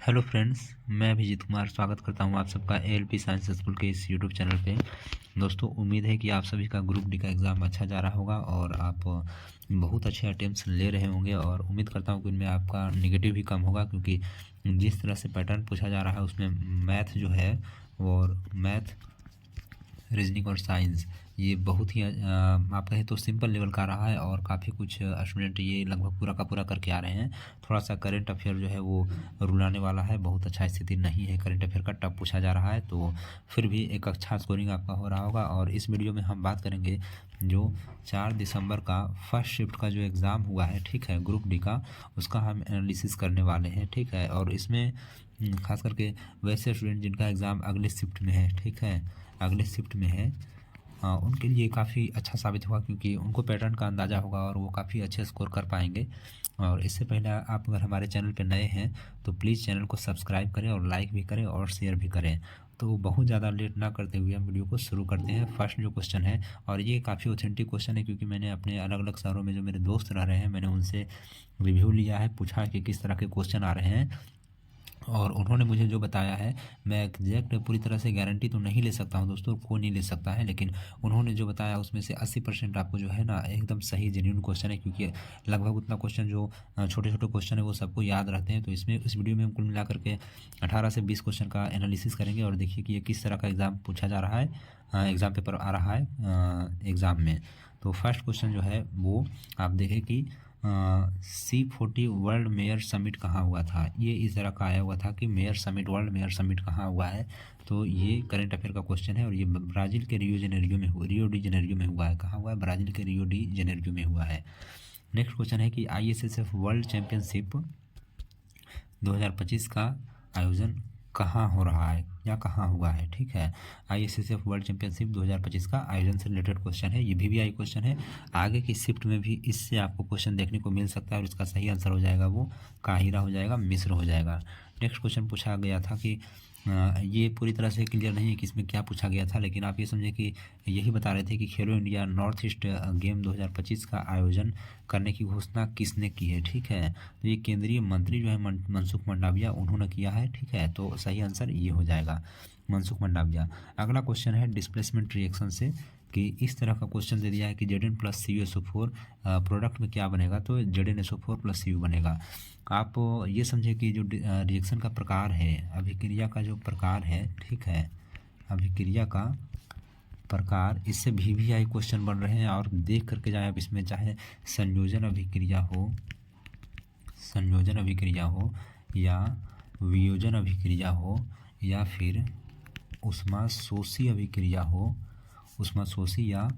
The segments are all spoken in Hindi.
हेलो फ्रेंड्स, मैं अभिजीत कुमार स्वागत करता हूं आप सबका एएलपी साइंस स्कूल के इस यूट्यूब चैनल पे। दोस्तों, उम्मीद है कि आप सभी का ग्रुप डी का एग्ज़ाम अच्छा जा रहा होगा और आप बहुत अच्छे अटेम्प्ट्स ले रहे होंगे और उम्मीद करता हूं कि इनमें आपका नेगेटिव भी कम होगा, क्योंकि जिस तरह से पैटर्न पूछा जा रहा है उसमें मैथ जो है और मैथ, रीजनिंग और साइंस ये बहुत ही आप कहें तो सिंपल लेवल का रहा है और काफ़ी कुछ स्टूडेंट ये लगभग पूरा का पूरा करके आ रहे हैं। थोड़ा सा करंट अफेयर जो है वो रुलाने वाला है, बहुत अच्छा स्थिति नहीं है करंट अफेयर का, टफ पूछा जा रहा है, तो फिर भी एक अच्छा स्कोरिंग आपका हो रहा होगा। और इस वीडियो में हम बात करेंगे जो 4 दिसंबर का फर्स्ट शिफ्ट का जो एग्ज़ाम हुआ है, ठीक है, ग्रुप डी का, उसका हम एनालिसिस करने वाले हैं, ठीक है। और इसमें खास करके वैसे स्टूडेंट जिनका एग्ज़ाम अगले शिफ्ट में है, ठीक है, अगले शिफ्ट में है, उनके लिए काफ़ी अच्छा साबित होगा, क्योंकि उनको पैटर्न का अंदाज़ा होगा और वो काफ़ी अच्छे स्कोर कर पाएंगे। और इससे पहले आप अगर हमारे चैनल पर नए हैं तो प्लीज़ चैनल को सब्सक्राइब करें और लाइक भी करें और शेयर भी करें। तो बहुत ज़्यादा लेट ना करते हुए हम वीडियो को शुरू करते हैं। फर्स्ट जो क्वेश्चन है, और ये काफ़ी ऑथेंटिक क्वेश्चन है, क्योंकि मैंने अपने अलग अलग शहरों में जो मेरे दोस्त रह रहे हैं मैंने उनसे रिव्यू लिया है, पूछा कि किस तरह के क्वेश्चन आ रहे हैं, और उन्होंने मुझे जो बताया है, मैं एग्जैक्ट पूरी तरह से गारंटी तो नहीं ले सकता हूं दोस्तों, कोई नहीं ले सकता है, लेकिन उन्होंने जो बताया उसमें से 80% आपको जो है ना एकदम सही जेन्युइन क्वेश्चन है, क्योंकि लगभग उतना क्वेश्चन जो छोटे छोटे क्वेश्चन है वो सबको याद रहते हैं। तो इसमें इस वीडियो में हम कुल मिला करके 18 से 20 क्वेश्चन का एनालिसिस करेंगे और देखिए कि ये किस तरह का एग्ज़ाम पूछा जा रहा है, एग्ज़ाम पेपर आ रहा है एग्ज़ाम में। तो फर्स्ट क्वेश्चन जो है वो आप देखें कि C40 वर्ल्ड मेयर समिट कहाँ हुआ था। ये इस तरह का आया हुआ था कि mayor summit, world mayor summit कहाँ हुआ है। तो ये करंट अफेयर का क्वेश्चन है और ये ब्राज़ील के रियो डी जेनेरियो में हुआ है। कहाँ हुआ है? ब्राज़ील के रियो डी जेनेरियो में हुआ है। नेक्स्ट क्वेश्चन है कि ISSF वर्ल्ड चैम्पियनशिप 2025 का आयोजन कहाँ हो रहा है या कहाँ हुआ है, ठीक है। ISSF वर्ल्ड चैंपियनशिप 2025 का आयोजन से रिलेटेड क्वेश्चन है, ये VVI क्वेश्चन है। आगे की शिफ्ट में भी इससे आपको क्वेश्चन देखने को मिल सकता है और इसका सही आंसर हो जाएगा वो काहिरा हो जाएगा, मिस्र हो जाएगा। नेक्स्ट क्वेश्चन पूछा गया था कि ये पूरी तरह से क्लियर नहीं है कि इसमें क्या पूछा गया था, लेकिन आप ये समझे कि यही बता रहे थे कि खेलो इंडिया नॉर्थ ईस्ट गेम 2025 का आयोजन करने की घोषणा किसने की है, ठीक है। तो ये केंद्रीय मंत्री जो है मनसुख मंडाविया, उन्होंने किया है, ठीक है। तो सही आंसर ये हो जाएगा, मनसुख मंडाविया। अगला क्वेश्चन है डिस्प्लेसमेंट रिएक्शन से, कि इस तरह का क्वेश्चन दे दिया है कि Zn + CuSO4 प्रोडक्ट में क्या बनेगा, तो ZnSO4 + Cu बनेगा। आप ये समझे कि जो रिएक्शन का प्रकार है, अभिक्रिया का जो प्रकार है, ठीक है, अभिक्रिया का प्रकार, इससे VVI क्वेश्चन बन रहे हैं और देख करके जाए आप इसमें, चाहे संयोजन अभिक्रिया हो, संयोजन अभिक्रिया हो या वियोजन अभिक्रिया हो या फिर ऊष्माशोषी अभिक्रिया हो, ऊष्माशोषी या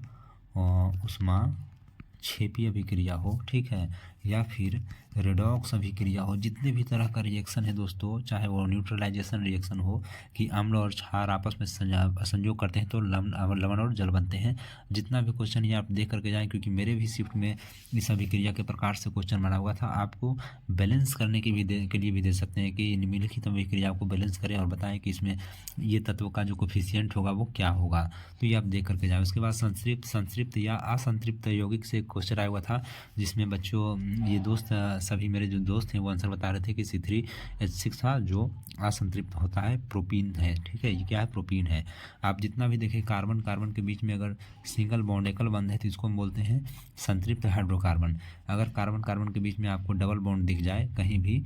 ऊष्माक्षेपी अभिक्रिया हो, ठीक है, या फिर रेडॉक्स अभिक्रिया हो, जितने भी तरह का रिएक्शन है दोस्तों, चाहे वो न्यूट्रलाइजेशन रिएक्शन हो कि अम्ल और क्षार आपस में संयोग करते हैं तो लवण और जल बनते हैं, जितना भी क्वेश्चन ये आप देख करके जाएं, क्योंकि मेरे भी शिफ्ट में इस अभिक्रिया के प्रकार से क्वेश्चन बना हुआ था। आपको बैलेंस करने के लिए भी दे सकते हैं कि निम्नलिखित अभिक्रिया को बैलेंस करें और बताएं कि इसमें ये तत्व का जो कोफिशिएंट होगा वो क्या होगा, तो ये आप देख करके जाएं। उसके बाद संतृप्त या असंतृप्त यौगिक से क्वेश्चन आया हुआ था, जिसमें बच्चों ये दोस्त सभी मेरे जो दोस्त हैं वो आंसर बता रहे थे कि C3H6 था, जो असंतृप्त होता है, प्रोपीन है, ठीक है। ये क्या है? प्रोपीन है। आप जितना भी देखें, कार्बन कार्बन के बीच में अगर सिंगल बॉन्ड, एकल बंध है, तो इसको हम बोलते हैं संतृप्त हाइड्रोकार्बन। अगर कार्बन कार्बन के बीच में आपको डबल बॉन्ड दिख जाए कहीं भी,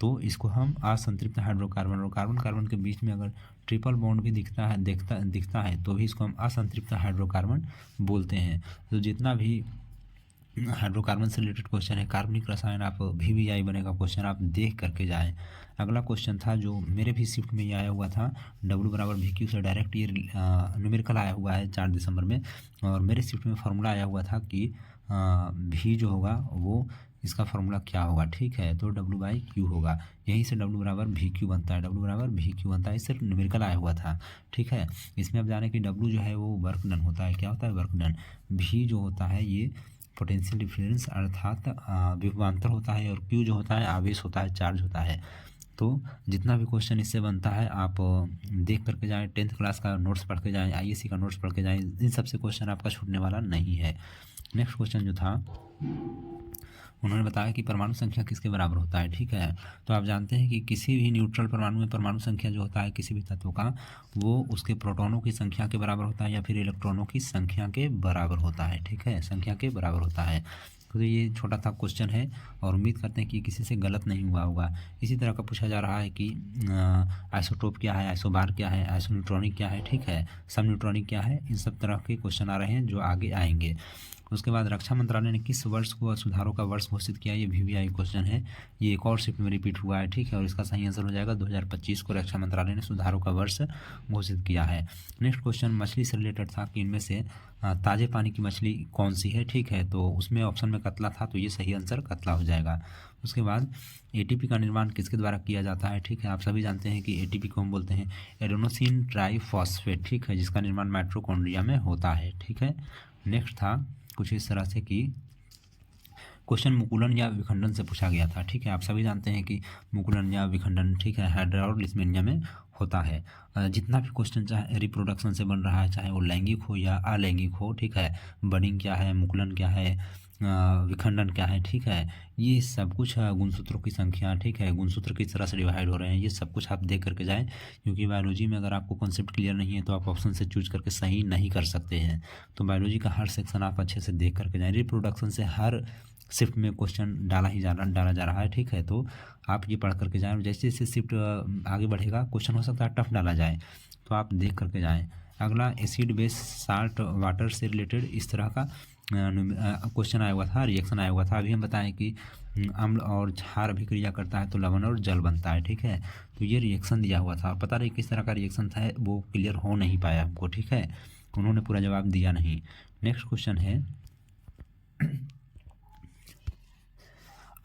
तो इसको हम असंतृप्त हाइड्रोकार्बन, और कार्बन कार्बन के बीच में अगर ट्रिपल बॉन्ड भी दिखता है तो भी इसको हम असंतृप्त हाइड्रोकार्बन बोलते हैं। तो जितना भी हाइड्रोकार्बन से रिलेटेड क्वेश्चन है, कार्बनिक रसायन, आप VVI बनेगा क्वेश्चन, आप देख करके जाएं। अगला क्वेश्चन था जो मेरे भी शिफ्ट में ये आया हुआ था, W = VQ से डायरेक्ट ये न्यूमेरिकल आया हुआ है 4 दिसंबर में, और मेरे शिफ्ट में फार्मूला आया हुआ था कि V जो होगा वो इसका फार्मूला क्या होगा, ठीक है, तो W/Q होगा। यहीं से W = VQ बनता है, W = VQ बनता है, सिर्फ न्यूमेरिकल आया हुआ था, ठीक है। इसमें आप जाने कि W जो है वो वर्क डन होता है, क्या होता है? Work done. V जो होता है ये पोटेंशियल डिफरेंस अर्थात विभवांतर होता है, और Q जो होता है आवेश होता है, चार्ज होता है। तो जितना भी क्वेश्चन इससे बनता है आप देख करके जाएं, 10th क्लास का नोट्स पढ़ के जाएं, ISC का नोट्स पढ़ के जाएं, इन सबसे क्वेश्चन आपका छूटने वाला नहीं है। नेक्स्ट क्वेश्चन जो था उन्होंने बताया कि परमाणु संख्या किसके बराबर होता है, ठीक है। तो आप जानते हैं कि किसी भी न्यूट्रल परमाणु में परमाणु संख्या जो होता है किसी भी तत्व का, वो उसके प्रोटॉनों की संख्या के बराबर होता है या फिर इलेक्ट्रॉनों की संख्या के बराबर होता है, ठीक है, संख्या के बराबर होता है। तो ये छोटा सा क्वेश्चन है और उम्मीद करते हैं कि किसी से गलत नहीं हुआ होगा। इसी तरह का पूछा जा रहा है कि आइसोटोप क्या है, आइसोबार क्या है, आइसोन्यूट्रॉनिक क्या है, ठीक है, सब न्यूट्रॉनिक क्या है, इन सब तरह के क्वेश्चन आ रहे हैं जो आगे आएंगे। उसके बाद रक्षा मंत्रालय ने किस वर्ष को सुधारों का वर्ष घोषित किया, ये VVI क्वेश्चन है। ये एक और शिफ्ट में रिपीट हुआ है, ठीक है, और इसका सही आंसर हो जाएगा 2025 को रक्षा मंत्रालय ने सुधारों का वर्ष घोषित किया है। नेक्स्ट क्वेश्चन मछली से रिलेटेड था कि इनमें से ताजे पानी की मछली कौन सी है, ठीक है, तो उसमें ऑप्शन में कतला था, तो ये सही आंसर कतला हो जाएगा। उसके बाद ATP का निर्माण किसके द्वारा किया जाता है, ठीक है, आप सभी जानते हैं कि ATP को हम बोलते हैं एडेनोसिन ट्राइफॉस्फेट, ठीक है, जिसका निर्माण माइटोकॉन्ड्रिया में होता है, ठीक है। नेक्स्ट था कुछ इस तरह से कि क्वेश्चन मुकुलन या विखंडन से पूछा गया था, ठीक है, आप सभी जानते हैं कि मुकुलन या विखंडन, ठीक है, हाइड्रा और लिस्मेनिया में होता है। जितना भी क्वेश्चन चाहे रिप्रोडक्शन से बन रहा है, चाहे वो लैंगिक हो या अलैंगिक हो, ठीक है, बडिंग क्या है, मुकुलन क्या है, विखंडन क्या है, ठीक है, ये सब कुछ गुणसूत्रों की संख्या, ठीक है, गुणसूत्र किस तरह से डिवाइड हो रहे हैं, ये सब कुछ आप देख करके जाएं, क्योंकि बायोलॉजी में अगर आपको कॉन्सेप्ट क्लियर नहीं है तो आप ऑप्शन से चूज करके सही नहीं कर सकते हैं। तो बायोलॉजी का हर सेक्शन आप अच्छे से देख करके जाएं। रिप्रोडक्शन से हर शिफ्ट में क्वेश्चन डाला जा रहा है, ठीक है, तो आप ये पढ़ करके जाएं। जैसे जैसे शिफ्ट आगे बढ़ेगा क्वेश्चन हो सकता है टफ डाला जाए, तो आप देख करके जाएं। अगला एसिड बेस साल्ट वाटर से रिलेटेड इस तरह का क्वेश्चन आया हुआ था, रिएक्शन आया हुआ था। अभी हम बताएं कि अम्ल और क्षार अभिक्रिया करता है तो लवण और जल बनता है, ठीक है, तो ये रिएक्शन दिया हुआ था। पता नहीं किस तरह का रिएक्शन था, वो क्लियर हो नहीं पाया हमको, ठीक है, उन्होंने पूरा जवाब दिया नहीं। नेक्स्ट क्वेश्चन है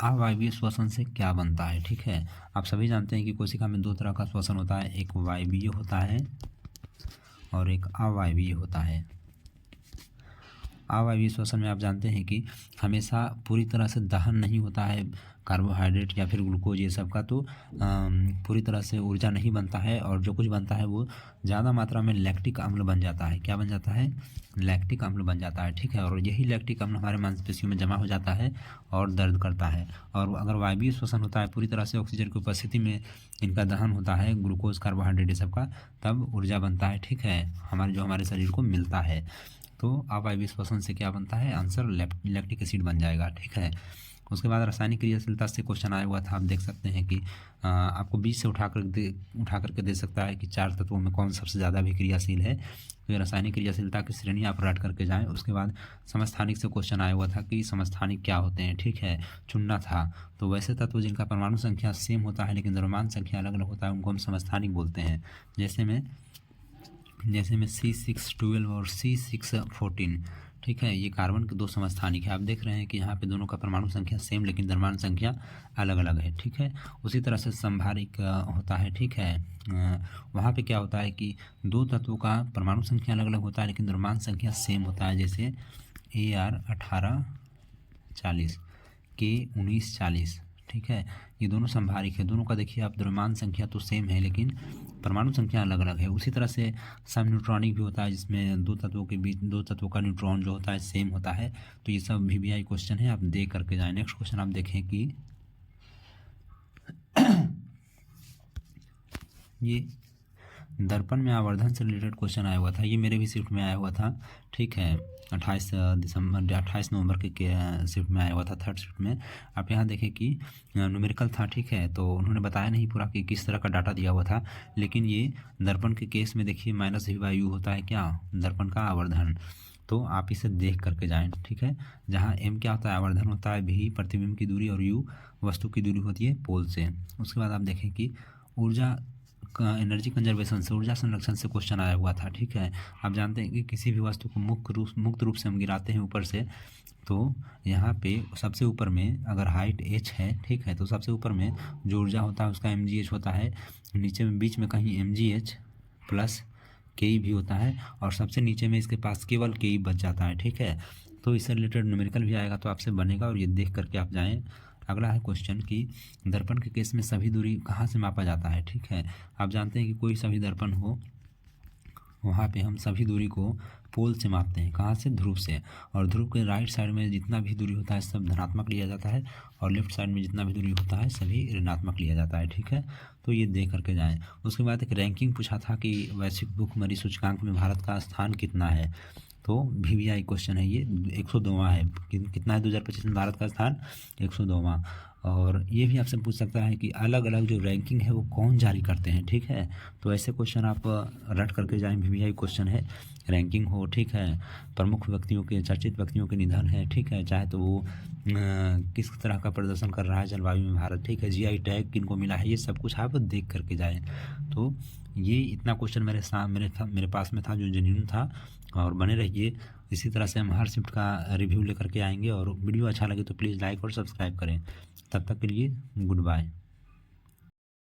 अवायवीय श्वसन से क्या बनता है, ठीक है, आप सभी जानते हैं कि कोशिका में दो तरह का श्वसन होता है, एक वायवीय होता है और एक अवायवीय होता है। अवायवीय श्वसन में आप जानते हैं कि हमेशा पूरी तरह से दहन नहीं होता है कार्बोहाइड्रेट या फिर ग्लूकोज ये सब का, तो पूरी तरह से ऊर्जा नहीं बनता है, और जो कुछ बनता है वो ज़्यादा मात्रा में लैक्टिक अम्ल बन जाता है। क्या बन जाता है? लैक्टिक अम्ल बन जाता है, ठीक है, और यही लैक्टिक अम्ल हमारे मांसपेशियों में जमा हो जाता है और दर्द करता है। और अगर वायवीय श्वसन होता है, पूरी तरह से ऑक्सीजन की उपस्थिति में इनका दहन होता है, ग्लूकोज कार्बोहाइड्रेट ये सब का, तब ऊर्जा बनता है, ठीक है, हमारे शरीर को मिलता है। तो अवायवीय श्वसन से क्या बनता है? आंसर लैक्टिक एसिड बन जाएगा, ठीक है। उसके बाद रासायनिक क्रियाशीलता से क्वेश्चन आया हुआ था। आप देख सकते हैं कि आपको बीच से उठा करके दे सकता है कि चार तत्वों में कौन सबसे ज़्यादा अभिक्रियाशील है। तो ये रासायनिक क्रियाशीलता की श्रेणी आप रट करके जाएं। उसके बाद समस्थानिक से क्वेश्चन आया हुआ था कि समस्थानिक क्या होते हैं, ठीक है, चुनना था। तो वैसे तत्व जिनका परमाणु संख्या सेम होता है लेकिन द्रव्यमान संख्या अलग अलग होता है उनको हम समस्थानिक बोलते हैं। जैसे में C612 और C614, ठीक है, ये कार्बन के दो समस्थानिक है। आप देख रहे हैं कि यहाँ पे दोनों का परमाणु संख्या सेम लेकिन द्रव्यमान संख्या अलग अलग है, ठीक है। उसी तरह से संभारिक होता है, ठीक है, वहाँ पे क्या होता है कि दो तत्वों का परमाणु संख्या अलग अलग होता है लेकिन द्रव्यमान संख्या सेम होता है। जैसे AR1840 K1940, ठीक है, ये दोनों संभारिक है। दोनों का देखिए आप द्रव्यमान संख्या तो सेम है लेकिन परमाणु संख्या अलग अलग है। उसी तरह से सम न्यूट्रॉनिक भी होता है जिसमें दो तत्वों का न्यूट्रॉन जो होता है सेम होता है। तो ये सब VVI क्वेश्चन है, आप देख करके जाएं। नेक्स्ट क्वेश्चन आप देखें कि ये दर्पण में आवर्धन से रिलेटेड क्वेश्चन आया हुआ था। ये मेरे भी शिफ्ट में आया हुआ था, ठीक है, 28 नवंबर के शिफ्ट में आया हुआ था, थर्ड शिफ्ट में। आप यहाँ देखें कि न्यूमेरिकल था, ठीक है, तो उन्होंने बताया नहीं पूरा कि किस तरह का डाटा दिया हुआ था, लेकिन ये दर्पण के केस में देखिए -v/u होता है क्या, दर्पण का आवर्धन। तो आप इसे देख करके जाएं, ठीक है, जहाँ m क्या होता है, आवर्धन होता है, v प्रतिबिंब की दूरी और u वस्तु की दूरी होती है पोल से। उसके बाद आप देखें कि ऊर्जा एनर्जी कंजर्वेशन से, ऊर्जा संरक्षण से क्वेश्चन आया हुआ था, ठीक है। आप जानते हैं कि किसी भी वस्तु को मुक्त रूप से हम गिराते हैं ऊपर से, तो यहाँ पे सबसे ऊपर में अगर हाइट h है, ठीक है, तो सबसे ऊपर में जो ऊर्जा होता है उसका mgh होता है, नीचे में बीच में कहीं mgh प्लस ke भी होता है, और सबसे नीचे में इसके पास केवल ke बच जाता है, ठीक है। तो इससे रिलेटेड न्यूमेरिकल भी आएगा तो आपसे बनेगा, और ये देख करके आप जाएँ। अगला है क्वेश्चन कि दर्पण के केस में सभी दूरी कहाँ से मापा जाता है, ठीक है। आप जानते हैं कि कोई सभी दर्पण हो वहाँ पे हम सभी दूरी को पोल से मापते हैं, कहाँ से, ध्रुव से। और ध्रुव के राइट साइड में जितना भी दूरी होता है सब धनात्मक लिया जाता है, और लेफ्ट साइड में जितना भी दूरी होता है सभी ऋणात्मक लिया जाता है। ठीक है, तो ये देख करके जाएँ। उसके बाद एक रैंकिंग पूछा था कि वैश्विक भूखमरी सूचकांक में भारत का स्थान कितना है। तो VVI क्वेश्चन है ये, 102वां है। कितना है 2025 में भारत का स्थान, 102वां। और ये भी आपसे पूछ सकता है कि अलग अलग जो रैंकिंग है वो कौन जारी करते हैं। ठीक है, तो ऐसे क्वेश्चन आप रट करके जाएं। VVI क्वेश्चन है, रैंकिंग हो, ठीक है, प्रमुख व्यक्तियों के, चर्चित व्यक्तियों के निधन है, ठीक है, चाहे तो वो किस तरह का प्रदर्शन कर रहा है जलवायु में भारत, ठीक है, GI टैग किनको मिला है, ये सब कुछ आप देख करके जाएं। तो ये इतना क्वेश्चन मेरे पास में था जो जेन्युइन था। और बने रहिए, इसी तरह से हम हर शिफ्ट का रिव्यू लेकर के आएंगे। और वीडियो अच्छा लगे तो प्लीज़ लाइक और सब्सक्राइब करें। तब तक के लिए गुड बाय।